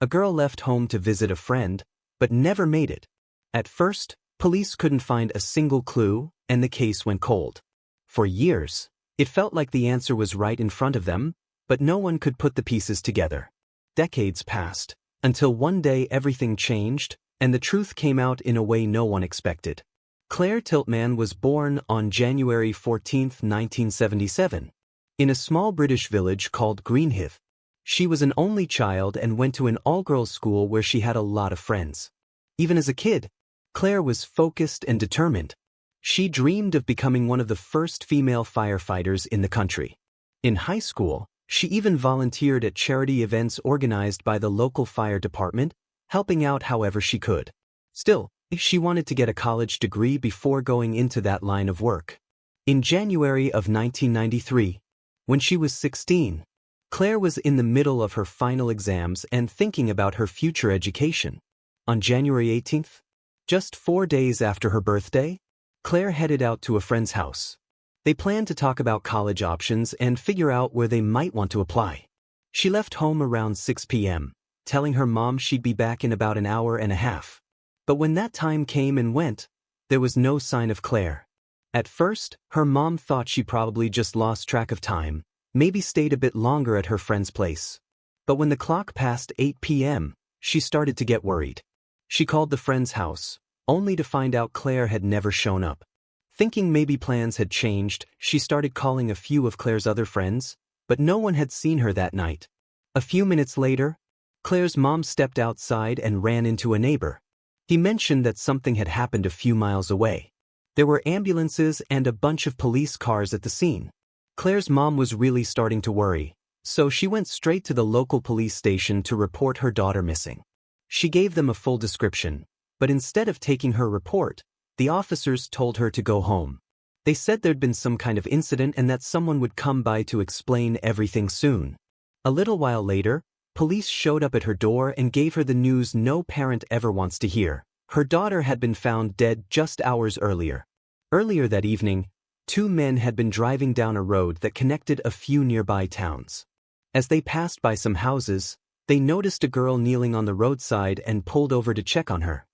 A girl left home to visit a friend, but never made it. At first, police couldn't find a single clue, and the case went cold. For years, it felt like the answer was right in front of them, but no one could put the pieces together. Decades passed, until one day everything changed, and the truth came out in a way no one expected. Claire Tiltman was born on January 14, 1977, in a small British village called Greenhithe. She was an only child and went to an all-girls school where she had a lot of friends. Even as a kid, Claire was focused and determined. She dreamed of becoming one of the first female firefighters in the country. In high school, she even volunteered at charity events organized by the local fire department, helping out however she could. Still, she wanted to get a college degree before going into that line of work. In January of 1993, when she was 16, Claire was in the middle of her final exams and thinking about her future education. On January 18th, just 4 days after her birthday, Claire headed out to a friend's house. They planned to talk about college options and figure out where they might want to apply. She left home around 6 p.m., telling her mom she'd be back in about an hour and a half. But when that time came and went, there was no sign of Claire. At first, her mom thought she probably just lost track of time, maybe stayed a bit longer at her friend's place. But when the clock passed 8 p.m., she started to get worried. She called the friend's house, only to find out Claire had never shown up. Thinking maybe plans had changed, she started calling a few of Claire's other friends, but no one had seen her that night. A few minutes later, Claire's mom stepped outside and ran into a neighbor. He mentioned that something had happened a few miles away. There were ambulances and a bunch of police cars at the scene. Claire's mom was really starting to worry, so she went straight to the local police station to report her daughter missing. She gave them a full description, but instead of taking her report, the officers told her to go home. They said there'd been some kind of incident and that someone would come by to explain everything soon. A little while later, police showed up at her door and gave her the news no parent ever wants to hear. Her daughter had been found dead just hours earlier. Earlier that evening, 2 men had been driving down a road that connected a few nearby towns. As they passed by some houses, they noticed a girl kneeling on the roadside and pulled over to check on her.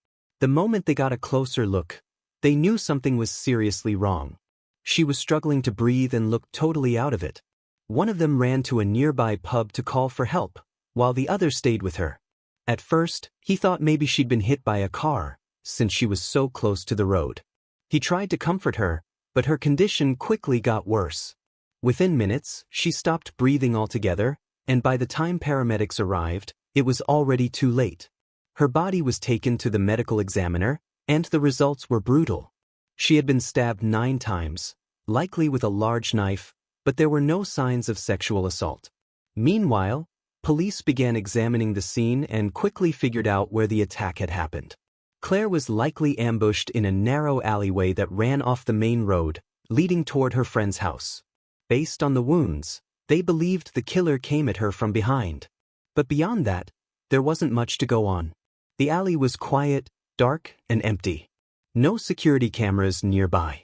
The moment they got a closer look, they knew something was seriously wrong. She was struggling to breathe and looked totally out of it. One of them ran to a nearby pub to call for help, while the other stayed with her. At first, he thought maybe she'd been hit by a car, since she was so close to the road. He tried to comfort her, but her condition quickly got worse. Within minutes, she stopped breathing altogether, and by the time paramedics arrived, it was already too late. Her body was taken to the medical examiner, and the results were brutal. She had been stabbed 9 times, likely with a large knife, but there were no signs of sexual assault. Meanwhile, police began examining the scene and quickly figured out where the attack had happened. Claire was likely ambushed in a narrow alleyway that ran off the main road, leading toward her friend's house. Based on the wounds, they believed the killer came at her from behind. But beyond that, there wasn't much to go on. The alley was quiet, dark, and empty. No security cameras nearby.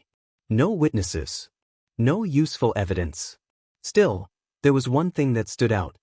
No witnesses. No useful evidence. Still, there was one thing that stood out.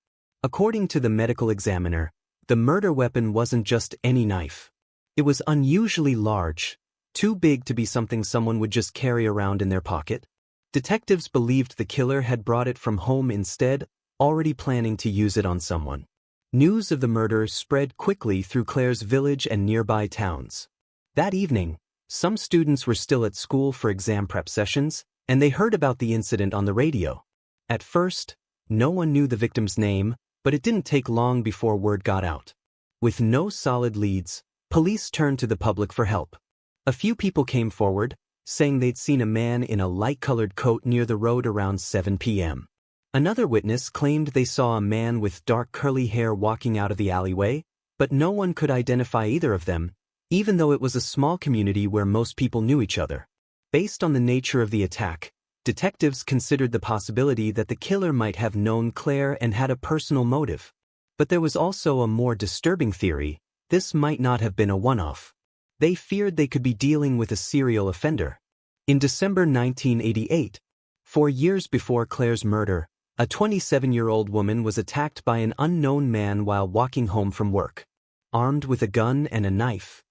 According to the medical examiner, the murder weapon wasn't just any knife. It was unusually large, too big to be something someone would just carry around in their pocket. Detectives believed the killer had brought it from home instead, already planning to use it on someone. News of the murder spread quickly through Claire's village and nearby towns. That evening, some students were still at school for exam prep sessions, and they heard about the incident on the radio. At first, no one knew the victim's name, but it didn't take long before word got out. With no solid leads, police turned to the public for help. A few people came forward, saying they'd seen a man in a light-colored coat near the road around 7 p.m. Another witness claimed they saw a man with dark curly hair walking out of the alleyway, but no one could identify either of them, even though it was a small community where most people knew each other. Based on the nature of the attack, detectives considered the possibility that the killer might have known Claire and had a personal motive. But there was also a more disturbing theory: this might not have been a one-off. They feared they could be dealing with a serial offender. In December 1988, 4 years before Claire's murder, A 27-year-old woman was attacked by an unknown man while walking home from work. Armed with a gun and a knife,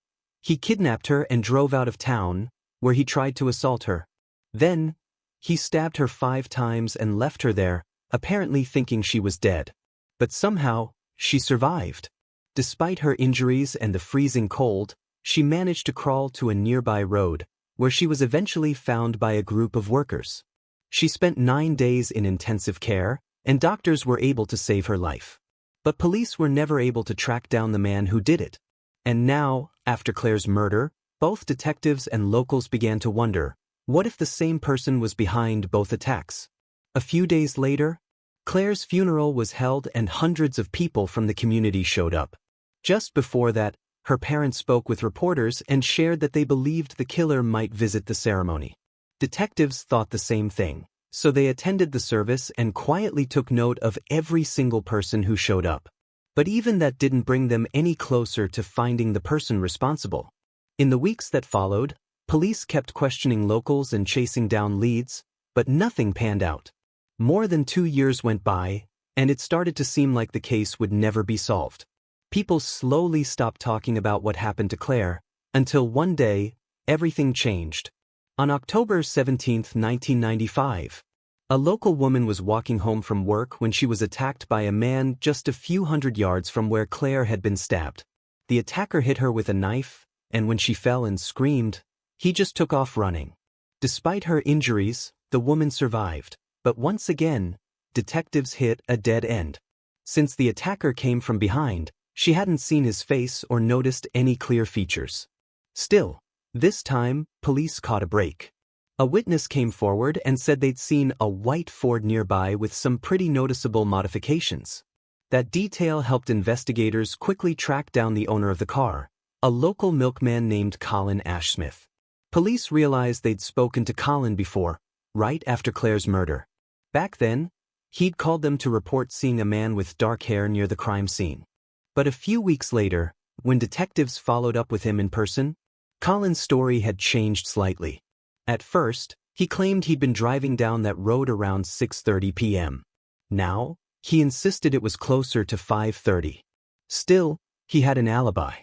he kidnapped her and drove out of town, where he tried to assault her. Then, he stabbed her 5 times and left her there, apparently thinking she was dead. But somehow, she survived. Despite her injuries and the freezing cold, she managed to crawl to a nearby road, where she was eventually found by a group of workers. She spent 9 days in intensive care, and doctors were able to save her life. But police were never able to track down the man who did it. And now, after Claire's murder, both detectives and locals began to wonder, what if the same person was behind both attacks? A few days later, Claire's funeral was held and hundreds of people from the community showed up. Just before that, her parents spoke with reporters and shared that they believed the killer might visit the ceremony. Detectives thought the same thing, so they attended the service and quietly took note of every single person who showed up. But even that didn't bring them any closer to finding the person responsible. In the weeks that followed, police kept questioning locals and chasing down leads, but nothing panned out. More than 2 years went by, and it started to seem like the case would never be solved. People slowly stopped talking about what happened to Claire, until one day, everything changed. On October 17, 1995, a local woman was walking home from work when she was attacked by a man just a few hundred yards from where Claire had been stabbed. The attacker hit her with a knife, and when she fell and screamed, he just took off running. Despite her injuries, the woman survived, but once again, detectives hit a dead end. Since the attacker came from behind, she hadn't seen his face or noticed any clear features. Still, this time, police caught a break. A witness came forward and said they'd seen a white Ford nearby with some pretty noticeable modifications. That detail helped investigators quickly track down the owner of the car, a local milkman named Colin Ashsmith. Police realized they'd spoken to Colin before, right after Claire's murder. Back then, he'd called them to report seeing a man with dark hair near the crime scene. But a few weeks later, when detectives followed up with him in person, Colin's story had changed slightly. At first, he claimed he'd been driving down that road around 6:30 p.m. Now, he insisted it was closer to 5:30. Still, he had an alibi.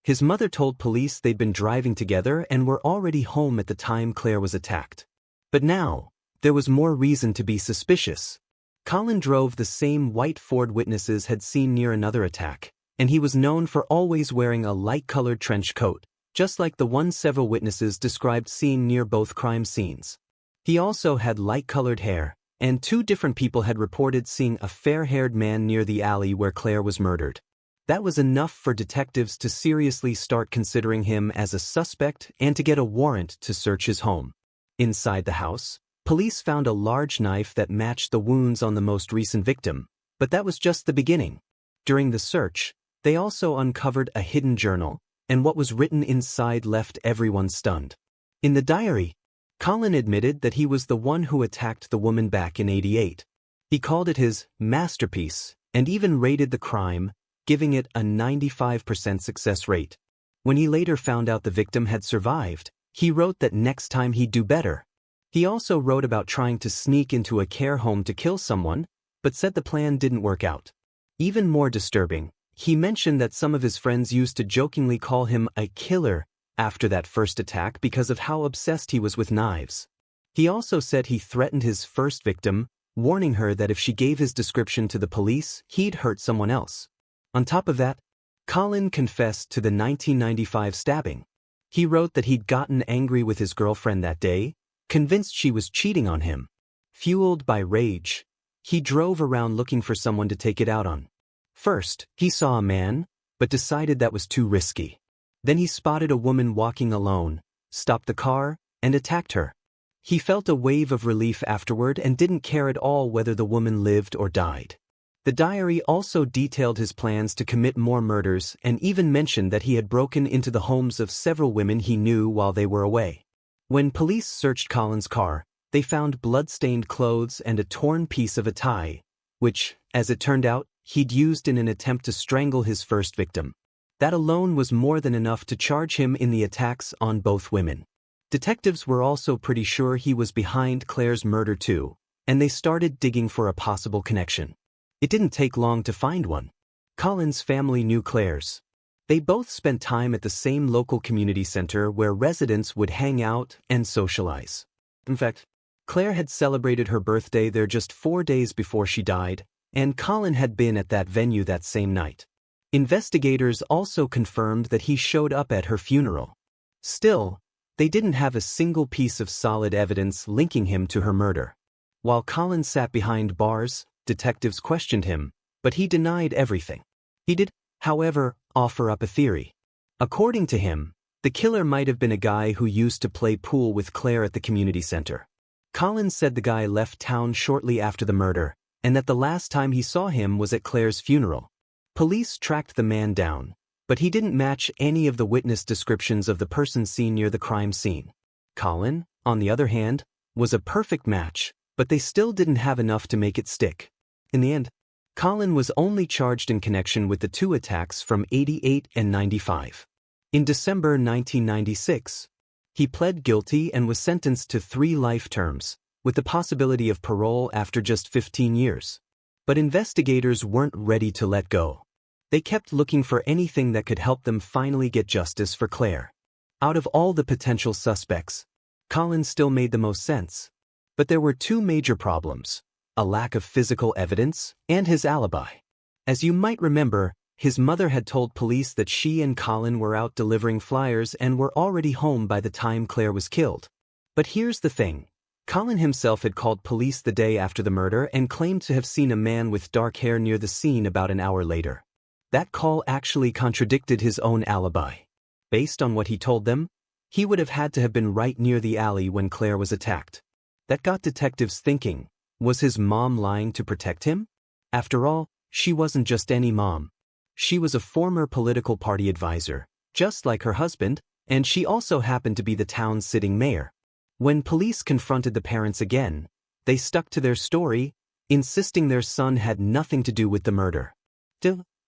His mother told police they'd been driving together and were already home at the time Claire was attacked. But now, there was more reason to be suspicious. Colin drove the same white Ford witnesses had seen near another attack, and he was known for always wearing a light-colored trench coat, just like the one several witnesses described seeing near both crime scenes. He also had light-colored hair, and 2 different people had reported seeing a fair-haired man near the alley where Claire was murdered. That was enough for detectives to seriously start considering him as a suspect and to get a warrant to search his home. Inside the house, police found a large knife that matched the wounds on the most recent victim, but that was just the beginning. During the search, they also uncovered a hidden journal, and what was written inside left everyone stunned. In the diary, Colin admitted that he was the one who attacked the woman back in '88. He called it his masterpiece and even rated the crime, giving it a 95% success rate. When he later found out the victim had survived, he wrote that next time he'd do better. He also wrote about trying to sneak into a care home to kill someone, but said the plan didn't work out. Even more disturbing, he mentioned that some of his friends used to jokingly call him a killer after that first attack because of how obsessed he was with knives. He also said he threatened his first victim, warning her that if she gave his description to the police, he'd hurt someone else. On top of that, Colin confessed to the 1995 stabbing. He wrote that he'd gotten angry with his girlfriend that day, convinced she was cheating on him. Fueled by rage, he drove around looking for someone to take it out on. First, he saw a man, but decided that was too risky. Then he spotted a woman walking alone, stopped the car, and attacked her. He felt a wave of relief afterward and didn't care at all whether the woman lived or died. The diary also detailed his plans to commit more murders and even mentioned that he had broken into the homes of several women he knew while they were away. When police searched Colin's car, they found blood-stained clothes and a torn piece of a tie, which, as it turned out, he'd used in an attempt to strangle his first victim. That alone was more than enough to charge him in the attacks on both women. Detectives were also pretty sure he was behind Claire's murder too, and they started digging for a possible connection. It didn't take long to find one. Colin's family knew Claire's. They both spent time at the same local community center where residents would hang out and socialize. In fact, Claire had celebrated her birthday there just 4 days before she died, and Colin had been at that venue that same night. Investigators also confirmed that he showed up at her funeral. Still, they didn't have a single piece of solid evidence linking him to her murder. While Colin sat behind bars, detectives questioned him, but he denied everything. He did, however, offer up a theory. According to him, the killer might have been a guy who used to play pool with Claire at the community center. Colin said the guy left town shortly after the murder, and that the last time he saw him was at Claire's funeral. Police tracked the man down, but he didn't match any of the witness descriptions of the person seen near the crime scene. Colin, on the other hand, was a perfect match, but they still didn't have enough to make it stick. In the end, Colin was only charged in connection with the two attacks from '88 and '95. In December 1996, he pled guilty and was sentenced to 3 life terms, with the possibility of parole after just 15 years. But investigators weren't ready to let go. They kept looking for anything that could help them finally get justice for Claire. Out of all the potential suspects, Colin still made the most sense. But there were 2 major problems: a lack of physical evidence and his alibi. As you might remember, his mother had told police that she and Colin were out delivering flyers and were already home by the time Claire was killed. But here's the thing. Colin himself had called police the day after the murder and claimed to have seen a man with dark hair near the scene about an hour later. That call actually contradicted his own alibi. Based on what he told them, he would have had to have been right near the alley when Claire was attacked. That got detectives thinking, was his mom lying to protect him? After all, she wasn't just any mom. She was a former political party advisor, just like her husband, and she also happened to be the town's sitting mayor. When police confronted the parents again, they stuck to their story, insisting their son had nothing to do with the murder.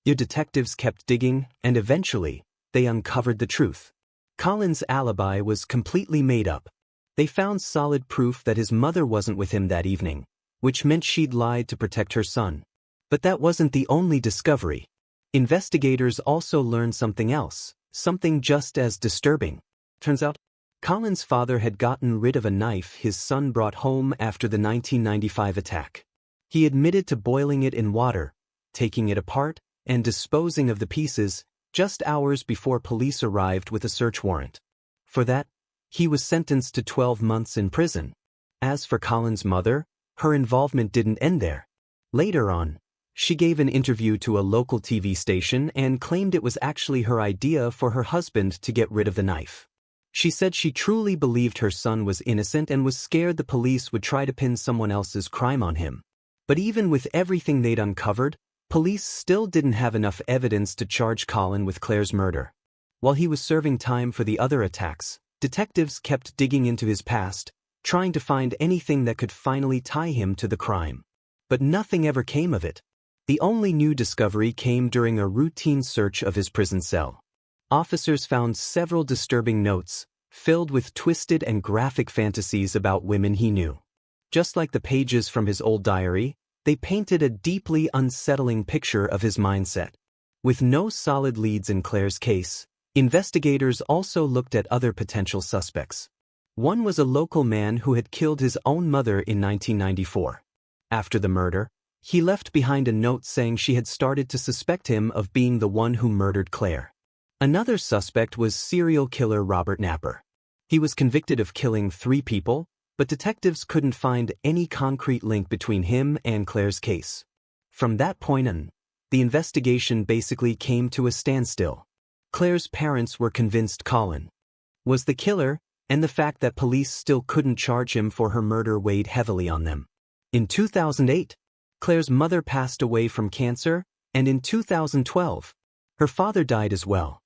Your detectives kept digging, and eventually, they uncovered the truth. Colin's alibi was completely made up. They found solid proof that his mother wasn't with him that evening, which meant she'd lied to protect her son. But that wasn't the only discovery. Investigators also learned something else, something just as disturbing. Turns out, Colin's father had gotten rid of a knife his son brought home after the 1995 attack. He admitted to boiling it in water, taking it apart, and disposing of the pieces just hours before police arrived with a search warrant. For that, he was sentenced to 12 months in prison. As for Colin's mother, her involvement didn't end there. Later on, she gave an interview to a local TV station and claimed it was actually her idea for her husband to get rid of the knife. She said she truly believed her son was innocent and was scared the police would try to pin someone else's crime on him. But even with everything they'd uncovered, police still didn't have enough evidence to charge Colin with Claire's murder. While he was serving time for the other attacks, detectives kept digging into his past, trying to find anything that could finally tie him to the crime. But nothing ever came of it. The only new discovery came during a routine search of his prison cell. Officers found several disturbing notes, filled with twisted and graphic fantasies about women he knew. Just like the pages from his old diary, they painted a deeply unsettling picture of his mindset. With no solid leads in Claire's case, investigators also looked at other potential suspects. One was a local man who had killed his own mother in 1994. After the murder, he left behind a note saying she had started to suspect him of being the one who murdered Claire. Another suspect was serial killer Robert Napper. He was convicted of killing 3 people, but detectives couldn't find any concrete link between him and Claire's case. From that point on, the investigation basically came to a standstill. Claire's parents were convinced Colin was the killer, and the fact that police still couldn't charge him for her murder weighed heavily on them. In 2008, Claire's mother passed away from cancer, and in 2012, her father died as well.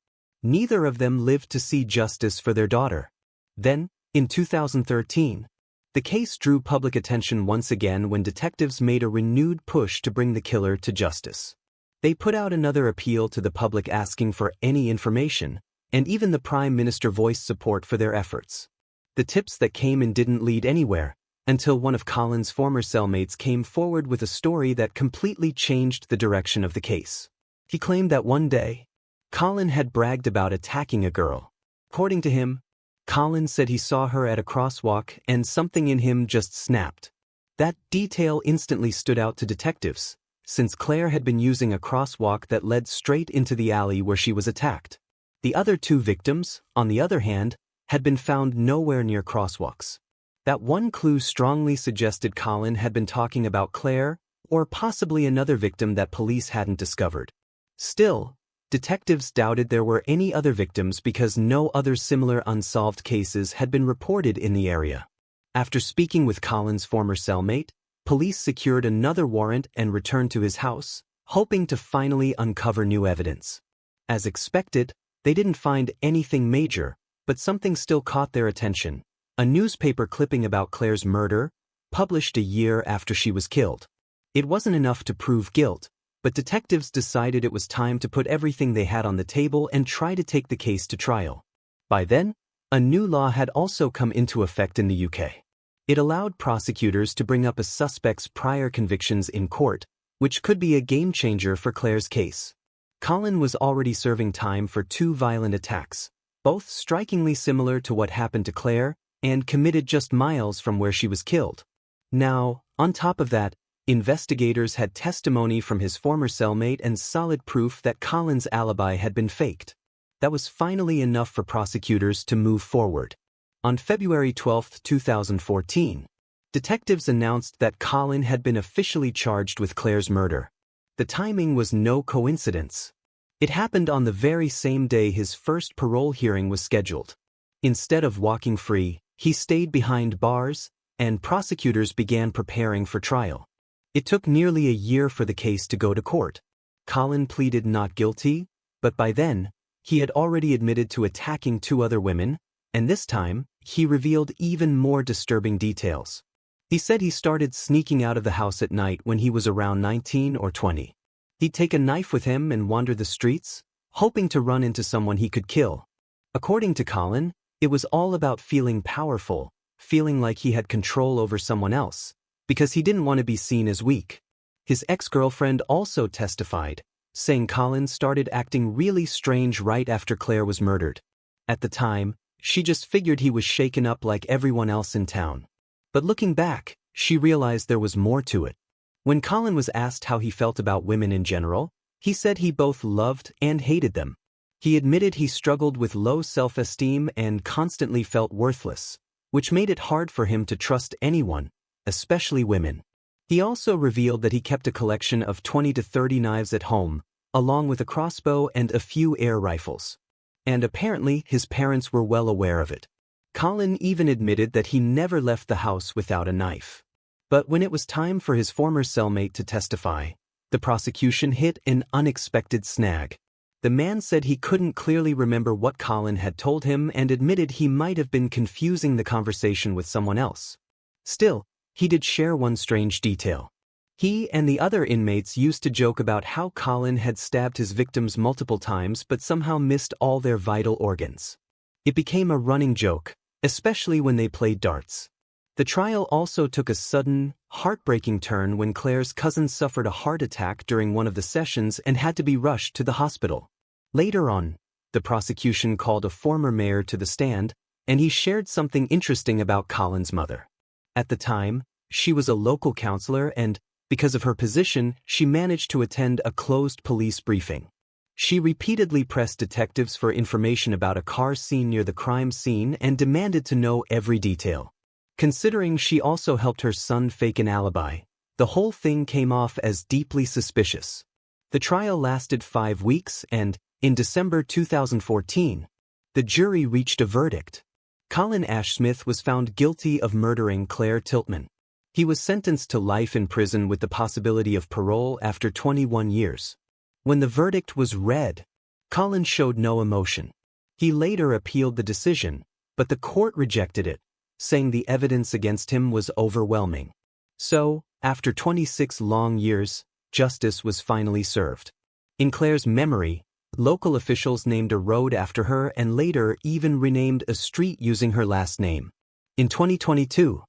Neither of them lived to see justice for their daughter. Then, in 2013, the case drew public attention once again when detectives made a renewed push to bring the killer to justice. They put out another appeal to the public asking for any information, and even the Prime Minister voiced support for their efforts. The tips that came in didn't lead anywhere, until one of Colin's former cellmates came forward with a story that completely changed the direction of the case. He claimed that one day, Colin had bragged about attacking a girl. According to him, Colin said he saw her at a crosswalk and something in him just snapped. That detail instantly stood out to detectives, since Claire had been using a crosswalk that led straight into the alley where she was attacked. The other two victims, on the other hand, had been found nowhere near crosswalks. That one clue strongly suggested Colin had been talking about Claire, or possibly another victim that police hadn't discovered. Still, detectives doubted there were any other victims because no other similar unsolved cases had been reported in the area. After speaking with Colin's former cellmate, police secured another warrant and returned to his house, hoping to finally uncover new evidence. As expected, they didn't find anything major, but something still caught their attention: a newspaper clipping about Claire's murder, published a year after she was killed. It wasn't enough to prove guilt, but detectives decided it was time to put everything they had on the table and try to take the case to trial. By then, a new law had also come into effect in the UK. It allowed prosecutors to bring up a suspect's prior convictions in court, which could be a game-changer for Claire's case. Colin was already serving time for 2 violent attacks, both strikingly similar to what happened to Claire, and committed just miles from where she was killed. Now, on top of that, investigators had testimony from his former cellmate and solid proof that Colin's alibi had been faked. That was finally enough for prosecutors to move forward. On February 12, 2014, detectives announced that Colin had been officially charged with Claire's murder. The timing was no coincidence. It happened on the very same day his first parole hearing was scheduled. Instead of walking free, he stayed behind bars, and prosecutors began preparing for trial. It took nearly a year for the case to go to court. Colin pleaded not guilty, but by then, he had already admitted to attacking 2 other women, and this time, he revealed even more disturbing details. He said he started sneaking out of the house at night when he was around 19 or 20. He'd take a knife with him and wander the streets, hoping to run into someone he could kill. According to Colin, it was all about feeling powerful, feeling like he had control over someone else, because he didn't want to be seen as weak. His ex-girlfriend also testified, saying Colin started acting really strange right after Claire was murdered. At the time, she just figured he was shaken up like everyone else in town. But looking back, she realized there was more to it. When Colin was asked how he felt about women in general, he said he both loved and hated them. He admitted he struggled with low self-esteem and constantly felt worthless, which made it hard for him to trust anyone, especially women. He also revealed that he kept a collection of 20 to 30 knives at home, along with a crossbow and a few air rifles. And apparently his parents were well aware of it. Colin even admitted that he never left the house without a knife. But when it was time for his former cellmate to testify, the prosecution hit an unexpected snag. The man said he couldn't clearly remember what Colin had told him and admitted he might have been confusing the conversation with someone else. Still, he did share one strange detail. He and the other inmates used to joke about how Colin had stabbed his victims multiple times but somehow missed all their vital organs. It became a running joke, especially when they played darts. The trial also took a sudden, heartbreaking turn when Claire's cousin suffered a heart attack during one of the sessions and had to be rushed to the hospital. Later on, the prosecution called a former mayor to the stand, and he shared something interesting about Colin's mother. At the time, she was a local counselor and, because of her position, she managed to attend a closed police briefing. She repeatedly pressed detectives for information about a car seen near the crime scene and demanded to know every detail. Considering she also helped her son fake an alibi, the whole thing came off as deeply suspicious. The trial lasted 5 weeks and, in December 2014, the jury reached a verdict. Colin Ashsmith was found guilty of murdering Claire Tiltman. He was sentenced to life in prison with the possibility of parole after 21 years. When the verdict was read, Colin showed no emotion. He later appealed the decision, but the court rejected it, saying the evidence against him was overwhelming. So, after 26 long years, justice was finally served. In Claire's memory, local officials named a road after her and later even renamed a street using her last name. In 2022,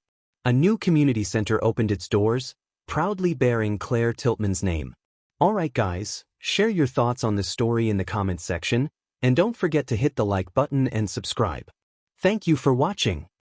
A new community center opened its doors, proudly bearing Claire Tiltman's name. Alright guys, share your thoughts on this story in the comments section, and don't forget to hit the like button and subscribe. Thank you for watching.